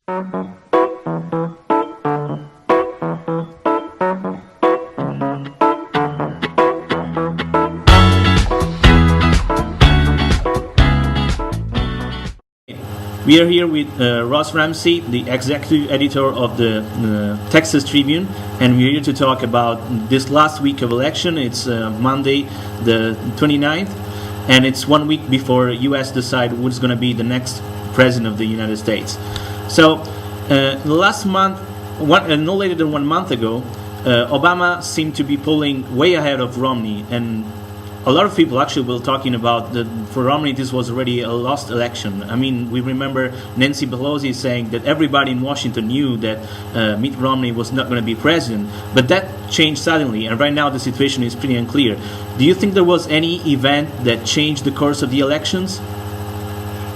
We are here with Ross Ramsey, the executive editor of the Texas Tribune, and we're here to talk about this last week of election. It's Monday, the 29th, and it's 1 week before U.S. decide who's going to be the next president of the United States. So, last month, no later than 1 month ago, Obama seemed to be pulling way ahead of Romney, and a lot of people actually were talking about that for Romney this was already a lost election. I mean, we remember Nancy Pelosi saying that everybody in Washington knew that Mitt Romney was not going to be president, but that changed suddenly, and right now the situation is pretty unclear. Do you think there was any event that changed the course of the elections?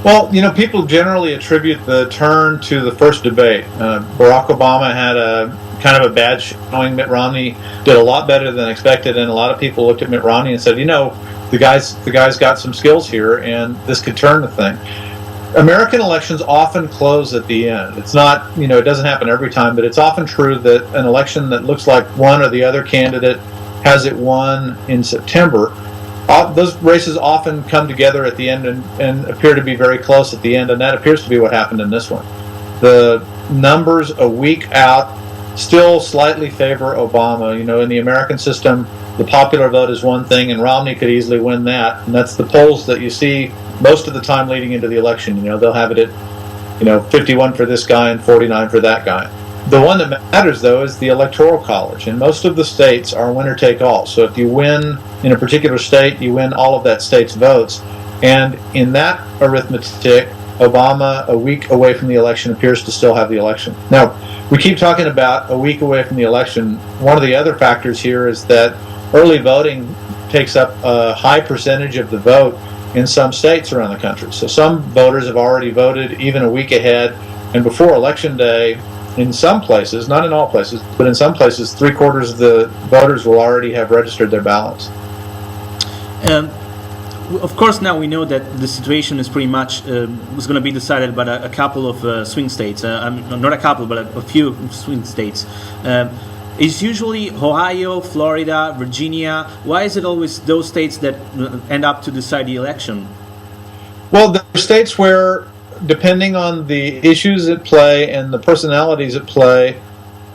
Well, people generally attribute the turn to the first debate. Barack Obama had a kind of a bad showing. Mitt Romney did a lot better than expected, and a lot of people looked at Mitt Romney and said, the guy's got some skills here, and this could turn the thing. American elections often close at the end. It's not, it doesn't happen every time, but it's often true that an election that looks like one or the other candidate has it won in September. Those races often come together at the end and appear to be very close at the end, and that appears to be what happened in this one. The numbers a week out still slightly favor Obama. In the American system, the popular vote is one thing, and Romney could easily win that. And that's the polls that you see most of the time leading into the election. They'll have it at, 51 for this guy and 49 for that guy. The one that matters, though, is the Electoral College. And most of the states are winner-take-all. So if you win in a particular state, you win all of that state's votes. And in that arithmetic, Obama, a week away from the election, appears to still have the election. Now, we keep talking about a week away from the election. One of the other factors here is that early voting takes up a high percentage of the vote in some states around the country. So some voters have already voted even a week ahead, and before Election Day, in some places, not in all places, but in some places, 3/4 of the voters will already have registered their ballots. Of course, now we know that the situation is pretty much was going to be decided by a couple of swing states. Not a couple, but a few swing states. It's usually Ohio, Florida, Virginia. Why is it always those states that end up to decide the election? Well, there are states where, depending on the issues at play and the personalities at play,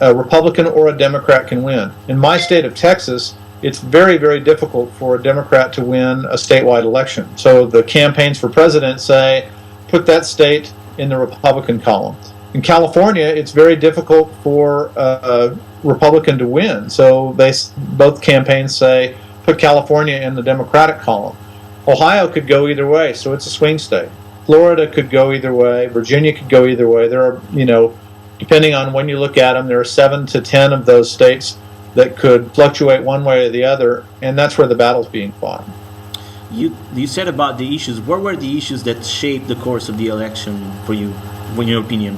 a Republican or a Democrat can win. In my state of Texas, it's very, very difficult for a Democrat to win a statewide election. So the campaigns for president say, put that state in the Republican column. In California, it's very difficult for a Republican to win. So both campaigns say, put California in the Democratic column. Ohio could go either way, so it's a swing state. Florida could go either way. Virginia could go either way. There are, depending on when you look at them, there are 7 to 10 of those states that could fluctuate one way or the other, and that's where the battle's being fought. You said about the issues. What were the issues that shaped the course of the election for you, in your opinion?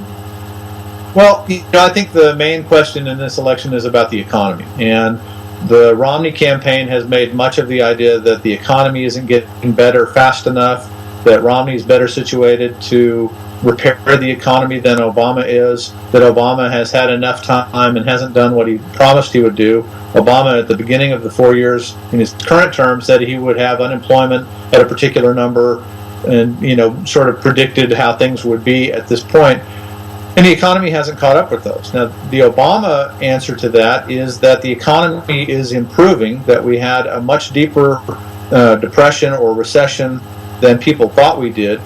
Well, I think the main question in this election is about the economy, and the Romney campaign has made much of the idea that the economy isn't getting better fast enough, that Romney is better situated to repair the economy than Obama is, that Obama has had enough time and hasn't done what he promised he would do. Obama, at the beginning of the 4 years in his current term, said he would have unemployment at a particular number and, sort of predicted how things would be at this point. And the economy hasn't caught up with those. Now, the Obama answer to that is that the economy is improving, that we had a much deeper depression or recession than people thought we did,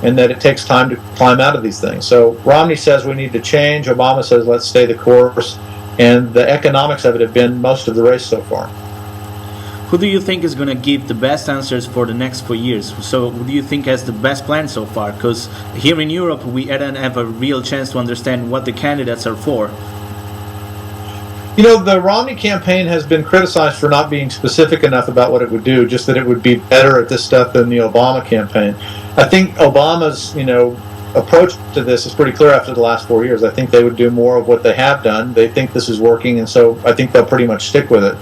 and that it takes time to climb out of these things. So Romney says we need to change. Obama says let's stay the course. And the economics of it have been most of the race so far. Who do you think is going to give the best answers for the next 4 years? So who do you think has the best plan so far? Because here in Europe, we don't have a real chance to understand what the candidates are for. The Romney campaign has been criticized for not being specific enough about what it would do, just that it would be better at this stuff than the Obama campaign. I think Obama's, approach to this is pretty clear after the last 4 years. I think they would do more of what they have done. They think this is working, and so I think they'll pretty much stick with it.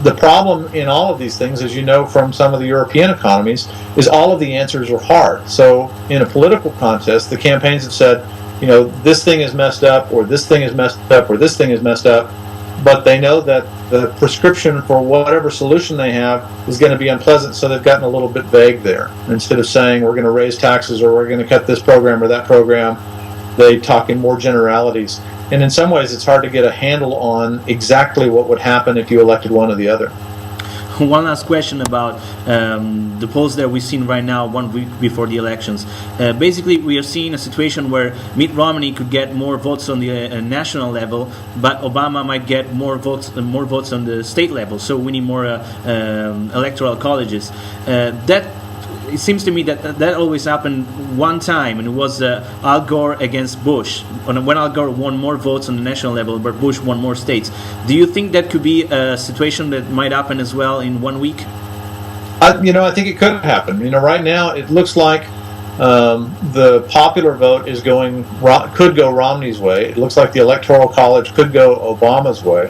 The problem in all of these things, as you know from some of the European economies, is all of the answers are hard. So in a political contest, the campaigns have said, this thing is messed up, or this thing is messed up, or this thing is messed up, but they know that the prescription for whatever solution they have is going to be unpleasant, so they've gotten a little bit vague there. Instead of saying we're going to raise taxes or we're going to cut this program or that program, they talk in more generalities. And in some ways, it's hard to get a handle on exactly what would happen if you elected one or the other. One last question about the polls that we've seen right now, 1 week before the elections. Basically, we are seeing a situation where Mitt Romney could get more votes on the national level, but Obama might get more votes on the state level. So we need more electoral colleges. It seems to me that always happened one time, and it was Al Gore against Bush. When Al Gore won more votes on the national level, but Bush won more states. Do you think that could be a situation that might happen as well in 1 week? I think it could happen. Right now it looks like the popular vote could go Romney's way. It looks like the Electoral College could go Obama's way.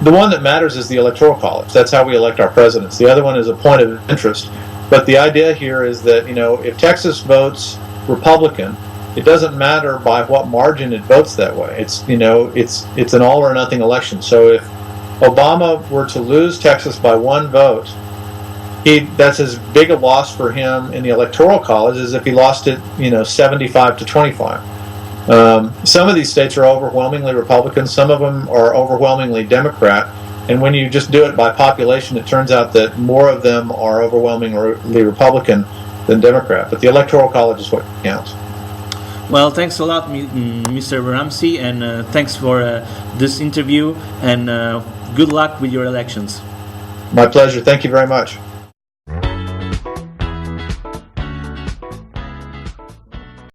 The one that matters is the Electoral College. That's how we elect our presidents. The other one is a point of interest. But the idea here is that, if Texas votes Republican, it doesn't matter by what margin it votes that way. It's an all or nothing election. So if Obama were to lose Texas by one vote, that's as big a loss for him in the Electoral College as if he lost it, 75 to 25. Some of these states are overwhelmingly Republican. Some of them are overwhelmingly Democrat. And when you just do it by population, it turns out that more of them are overwhelmingly Republican than Democrat. But the Electoral College is what counts. Well, thanks a lot, Mr. Ramsey, and thanks for this interview, and good luck with your elections. My pleasure. Thank you very much.